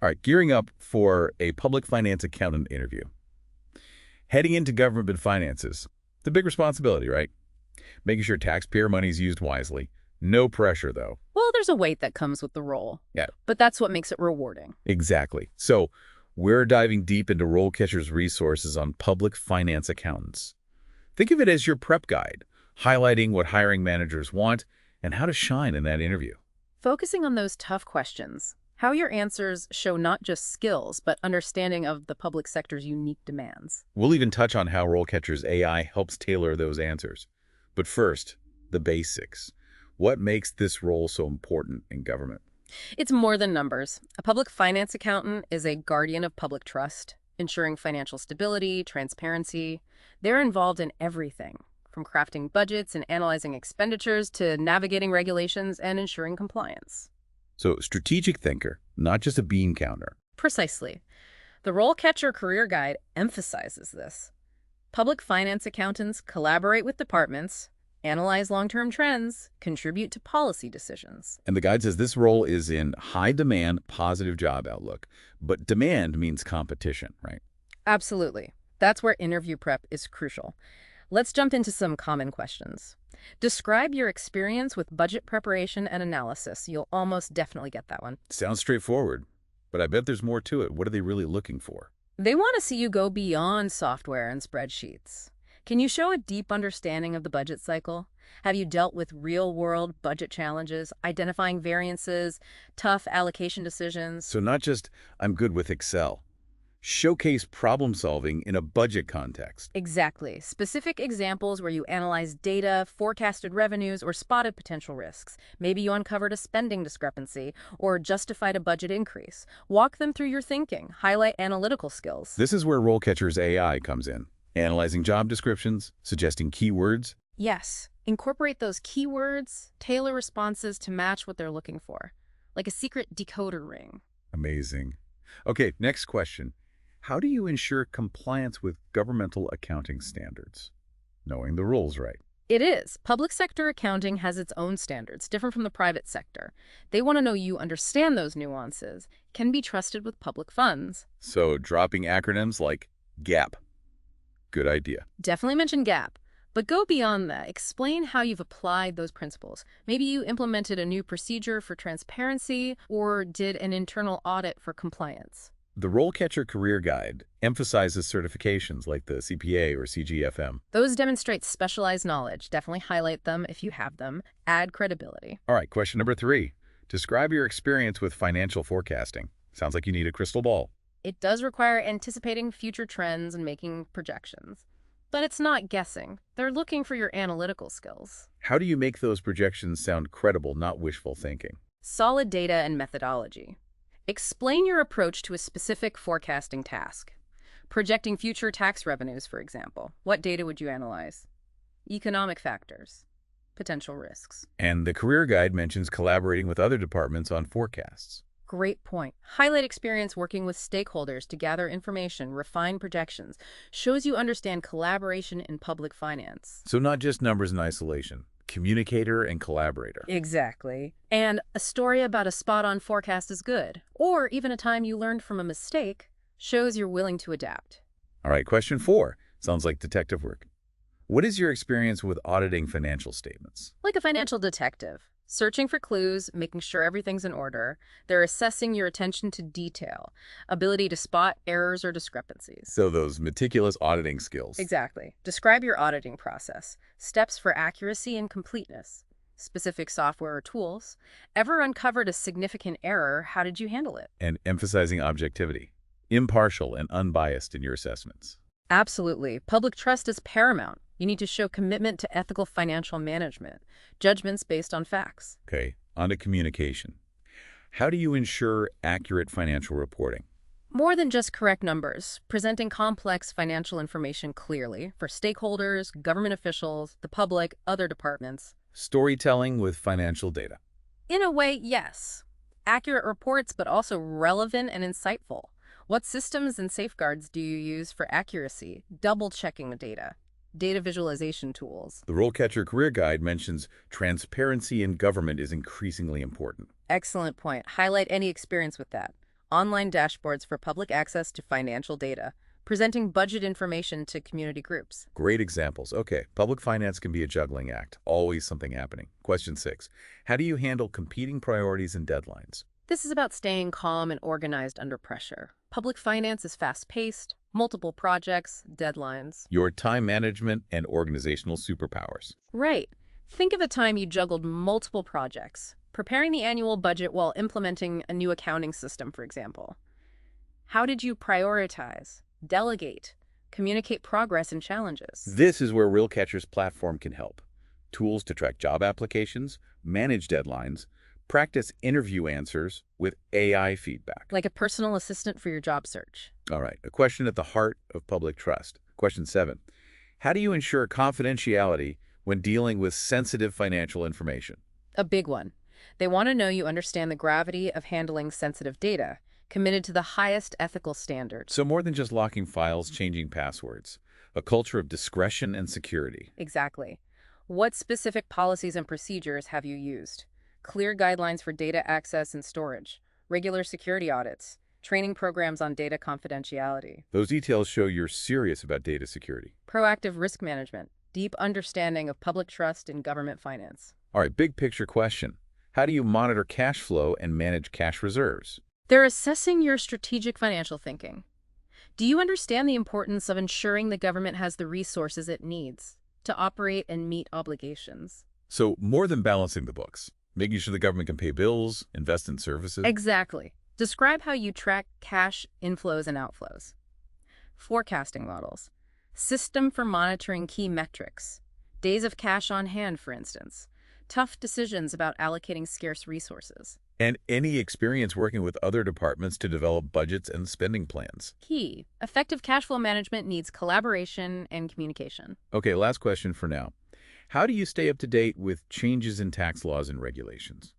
All right, gearing up for a public finance accountant interview. Heading into government finances. The big responsibility, right? Making sure taxpayer money is used wisely. No pressure, though. Well, there's a weight that comes with the role. Yeah, But that's what makes it rewarding. exactly. So we're diving deep into RoleCatcher's resources on public finance accountants. Think of it as your prep guide, highlighting what hiring managers want and how to shine in that interview. Focusing on those tough questions, how your answers show not just skills, but understanding of the public sector's unique demands. We'll even touch on how RoleCatcher's AI helps tailor those answers. But first, the basics. What makes this role so important in government? It's more than numbers. A public finance accountant is a guardian of public trust, ensuring financial stability, transparency. They're involved in everything, from crafting budgets and analyzing expenditures to navigating regulations and ensuring compliance. So, strategic thinker, not just a bean counter. Precisely. The RoleCatcher Career Guide emphasizes this. Public finance accountants collaborate with departments, analyze long-term trends, contribute to policy decisions. And the guide says this role is in high demand, positive job outlook. But demand means competition, right? Absolutely. That's where interview prep is crucial. Let's jump into some common questions. Describe your experience with budget preparation and analysis. You'll almost definitely get that one. Sounds straightforward, but I bet there's more to it. What are they really looking for? They want to see you go beyond software and spreadsheets. Can you show a deep understanding of the budget cycle? Have you dealt with real-world budget challenges, identifying variances, tough allocation decisions? So not just, I'm good with Excel. Showcase problem solving in a budget context. Exactly. Specific examples where you analyzed data, forecasted revenues, or spotted potential risks. Maybe you uncovered a spending discrepancy or justified a budget increase. Walk them through your thinking. Highlight analytical skills. This is where RoleCatcher's AI comes in. Analyzing job descriptions, suggesting keywords. Yes. Incorporate those keywords, tailor responses to match what they're looking for. Like a secret decoder ring. Amazing. Okay, next question. How do you ensure compliance with governmental accounting standards? Knowing the rules right. It is. Public sector accounting has its own standards, different from the private sector. They want to know you understand those nuances, can be trusted with public funds. So dropping acronyms like GAP. Good idea. Definitely mention GAAP. But go beyond that. Explain how you've applied those principles. Maybe you implemented a new procedure for transparency or did an internal audit for compliance. The RoleCatcher Career Guide emphasizes certifications like the CPA or CGFM. Those demonstrate specialized knowledge. Definitely highlight them if you have them. Add credibility. All right, question number 3. Describe your experience with financial forecasting. Sounds like you need a crystal ball. It does require anticipating future trends and making projections. But it's not guessing. They're looking for your analytical skills. How do you make those projections sound credible, not wishful thinking? Solid data and methodology. Explain your approach to a specific forecasting task. Projecting future tax revenues, for example. What data would you analyze? Economic factors. Potential risks. And the career guide mentions collaborating with other departments on forecasts. Great point. Highlight experience working with stakeholders to gather information, refine projections. Shows you understand collaboration in public finance. So not just numbers in isolation. Communicator and collaborator. Exactly. And a story about a spot-on forecast is good. Or even a time you learned from a mistake shows you're willing to adapt. All right, question 4. Sounds like detective work. What is your experience with auditing financial statements? Like a financial detective. Searching for clues, making sure everything's in order. They're assessing your attention to detail, ability to spot errors or discrepancies. So those meticulous auditing skills. Exactly. Describe your auditing process. Steps for accuracy and completeness. Specific software or tools. Ever uncovered a significant error? How did you handle it? And emphasizing objectivity. Impartial and unbiased in your assessments. Absolutely. Public trust is paramount. You need to show commitment to ethical financial management, judgments based on facts. Okay, on to communication. How do you ensure accurate financial reporting? More than just correct numbers, presenting complex financial information clearly for stakeholders, government officials, the public, other departments. Storytelling with financial data. In a way, yes. Accurate reports, but also relevant and insightful. What systems and safeguards do you use for accuracy? Double-checking the data. Data visualization tools. The RoleCatcher Career Guide mentions transparency in government is increasingly important. Excellent point. Highlight any experience with that. online dashboards for public access to financial data, presenting budget information to community groups. Great examples. Okay, public finance can be a juggling act, always something happening. Question 6. How do you handle competing priorities and deadlines? This is about staying calm and organized under pressure. Public finance is fast-paced, multiple projects, deadlines. Your time management and organizational superpowers. Right. Think of a time you juggled multiple projects, preparing the annual budget while implementing a new accounting system, for example. How did you prioritize, delegate, communicate progress and challenges? This is where RoleCatcher's platform can help. Tools to track job applications, manage deadlines, practice interview answers with AI feedback. Like a personal assistant for your job search. All right, a question at the heart of public trust. Question 7. How do you ensure confidentiality when dealing with sensitive financial information? A big one. They want to know you understand the gravity of handling sensitive data, committed to the highest ethical standards. So more than just locking files, changing passwords. A culture of discretion and security. Exactly. What specific policies and procedures have you used? Clear guidelines for data access and storage, regular security audits, training programs on data confidentiality. Those details show you're serious about data security. Proactive risk management, deep understanding of public trust in government finance. All right, big picture question. How do you monitor cash flow and manage cash reserves? They're assessing your strategic financial thinking. Do you understand the importance of ensuring the government has the resources it needs to operate and meet obligations? So more than balancing the books, making sure the government can pay bills, invest in services. Exactly. Describe how you track cash inflows and outflows. Forecasting models. System for monitoring key metrics. Days of cash on hand, for instance. Tough decisions about allocating scarce resources. And any experience working with other departments to develop budgets and spending plans. Key. Effective cash flow management needs collaboration and communication. Okay, last question for now. How do you stay up to date with changes in tax laws and regulations?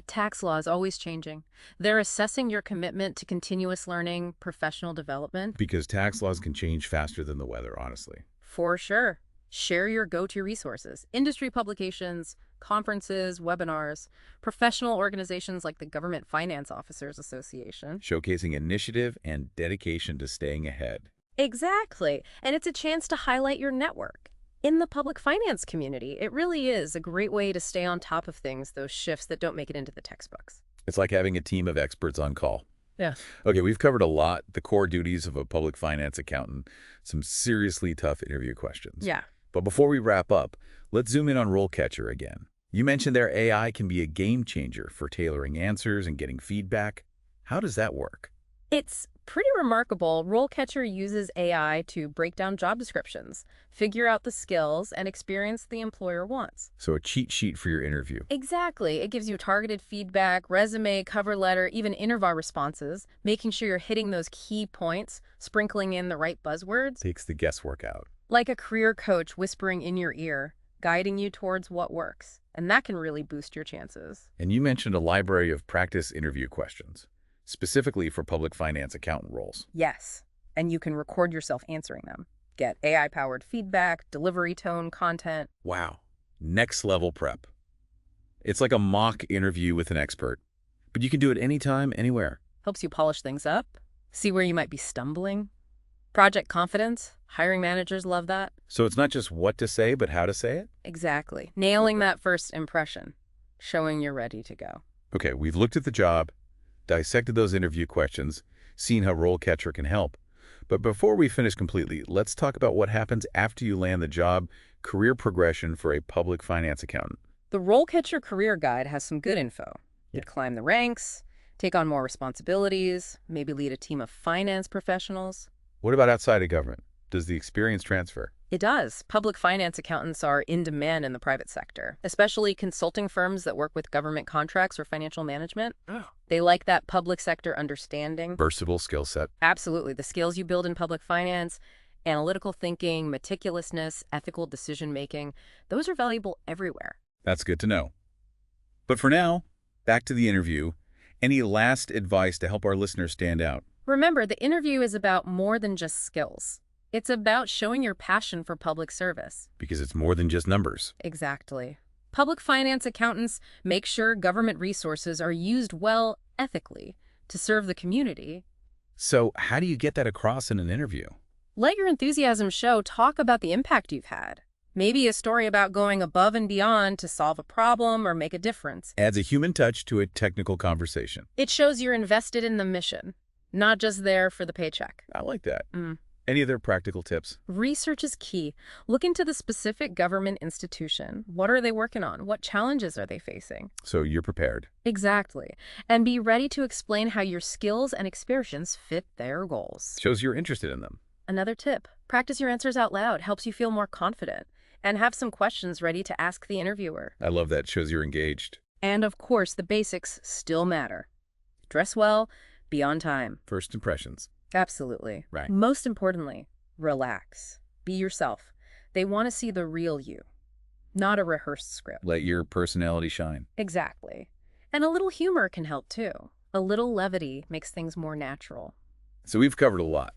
Tax laws always changing. They're assessing your commitment to continuous learning, professional development. Because tax laws can change faster than the weather, honestly. For sure. Share your go-to resources, industry publications, conferences, webinars, professional organizations like the Government Finance Officers Association. Showcasing initiative and dedication to staying ahead. Exactly. And it's a chance to highlight your network. In the public finance community, it really is a great way to stay on top of things, those shifts that don't make it into the textbooks. It's like having a team of experts on call. Yeah. Okay, we've covered a lot, the core duties of a public finance accountant, some seriously tough interview questions. Yeah. But before we wrap up, let's zoom in on RoleCatcher again. You mentioned their AI can be a game changer for tailoring answers and getting feedback. How does that work? It's pretty remarkable. RoleCatcher uses AI to break down job descriptions, figure out the skills and experience the employer wants. So a cheat sheet for your interview. Exactly. It gives you targeted feedback, resume, cover letter, even interview responses, making sure you're hitting those key points, sprinkling in the right buzzwords. Takes the guesswork out. Like a career coach whispering in your ear, guiding you towards what works. And that can really boost your chances. And you mentioned a library of practice interview questions, specifically for public finance accountant roles. Yes, and you can record yourself answering them. Get AI-powered feedback, delivery tone, content. Wow. Next level prep. It's like a mock interview with an expert, but you can do it anytime, anywhere. Helps you polish things up, see where you might be stumbling. Project confidence, hiring managers love that. So it's not just what to say, but how to say it? Exactly. Nailing that first impression, showing you're ready to go. Okay, we've looked at the job, dissected those interview questions, seen how RoleCatcher can help. But before we finish completely, let's talk about what happens after you land the job, career progression for a public finance accountant. The RoleCatcher Career Guide has some good info. You'd climb the ranks, take on more responsibilities, maybe lead a team of finance professionals. What about outside of government? Does the experience transfer? It does. Public finance accountants are in demand in the private sector, especially consulting firms that work with government contracts or financial management. Oh. They like that public sector understanding. Versatile skill set. Absolutely. The skills you build in public finance, analytical thinking, meticulousness, ethical decision-making, those are valuable everywhere. That's good to know. But for now, back to the interview. Any last advice to help our listeners stand out? Remember, the interview is about more than just skills. It's about showing your passion for public service. Because it's more than just numbers. Exactly. Public finance accountants make sure government resources are used well ethically to serve the community. So how do you get that across in an interview? Let your enthusiasm show. Talk about the impact you've had. Maybe a story about going above and beyond to solve a problem or make a difference. Adds a human touch to a technical conversation. It shows you're invested in the mission, not just there for the paycheck. I like that. Any other practical tips? Research is key. Look into the specific government institution. What are they working on? What challenges are they facing? So you're prepared. Exactly. And be ready to explain how your skills and experience fit their goals. Shows you're interested in them. Another tip, practice your answers out loud. Helps you feel more confident. And have some questions ready to ask the interviewer. I love that. Shows you're engaged. And of course, the basics still matter. Dress well, be on time. First impressions. Absolutely. Right. Most importantly, relax. Be yourself. They want to see the real you, not a rehearsed script. Let your personality shine. Exactly. And a little humor can help too. A little levity makes things more natural. So we've covered a lot,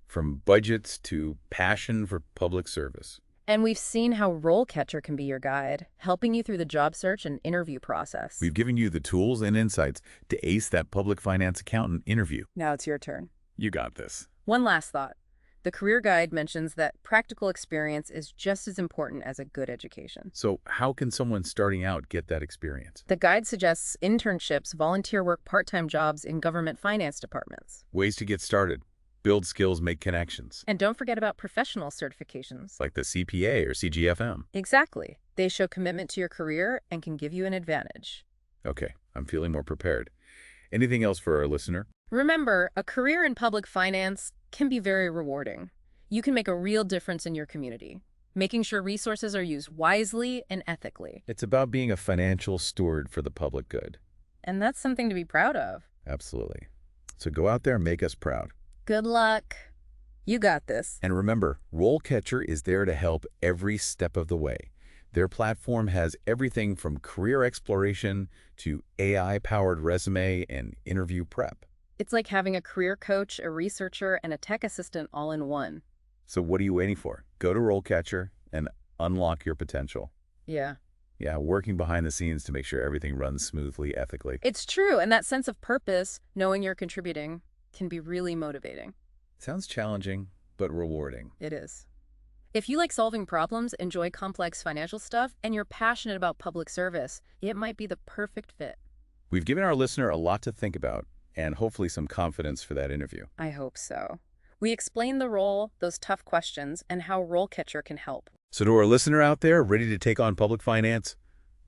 from budgets to passion for public service. And we've seen how RoleCatcher can be your guide, helping you through the job search and interview process. We've given you the tools and insights to ace that public finance accountant interview. Now it's your turn. You got this. One last thought. The career guide mentions that practical experience is just as important as a good education. So how can someone starting out get that experience? The guide suggests internships, volunteer work, part-time jobs in government finance departments. Ways to get started. Build skills, make connections. And don't forget about professional certifications. Like the CPA or CGFM. Exactly. They show commitment to your career and can give you an advantage. Okay, I'm feeling more prepared. Anything else for our listener? Remember, a career in public finance can be very rewarding. You can make a real difference in your community, making sure resources are used wisely and ethically. It's about being a financial steward for the public good. And that's something to be proud of. Absolutely. So go out there and make us proud. Good luck. You got this. And remember, RoleCatcher is there to help every step of the way. Their platform has everything from career exploration to AI-powered resume and interview prep. It's like having a career coach, a researcher, and a tech assistant all in one. So what are you waiting for? Go to RoleCatcher and unlock your potential. Yeah. Yeah, working behind the scenes to make sure everything runs smoothly, ethically. It's true, and that sense of purpose, knowing you're contributing, can be really motivating. Sounds challenging, but rewarding. It is. If you like solving problems, enjoy complex financial stuff, and you're passionate about public service, it might be the perfect fit. We've given our listener a lot to think about, and hopefully some confidence for that interview. I hope so. We explained the role, those tough questions, and how RoleCatcher can help. So to our listener out there ready to take on public finance,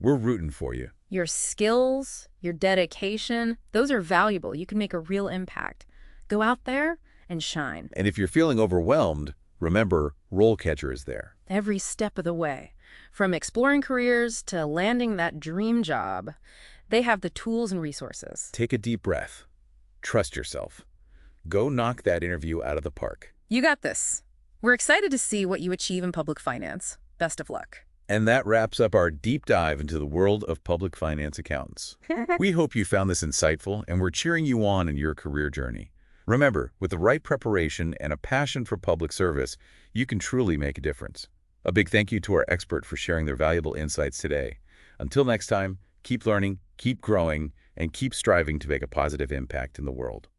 we're rooting for you. Your skills, your dedication, those are valuable. You can make a real impact. Go out there and shine. And if you're feeling overwhelmed, remember, RoleCatcher is there. Every step of the way. From exploring careers to landing that dream job, they have the tools and resources. Take a deep breath. Trust yourself. Go knock that interview out of the park. You got this. We're excited to see what you achieve in public finance. Best of luck. And that wraps up our deep dive into the world of public finance accountants. We hope you found this insightful, and we're cheering you on in your career journey. Remember, with the right preparation and a passion for public service, you can truly make a difference. A big thank you to our expert for sharing their valuable insights today. Until next time, keep learning, keep growing, and keep striving to make a positive impact in the world.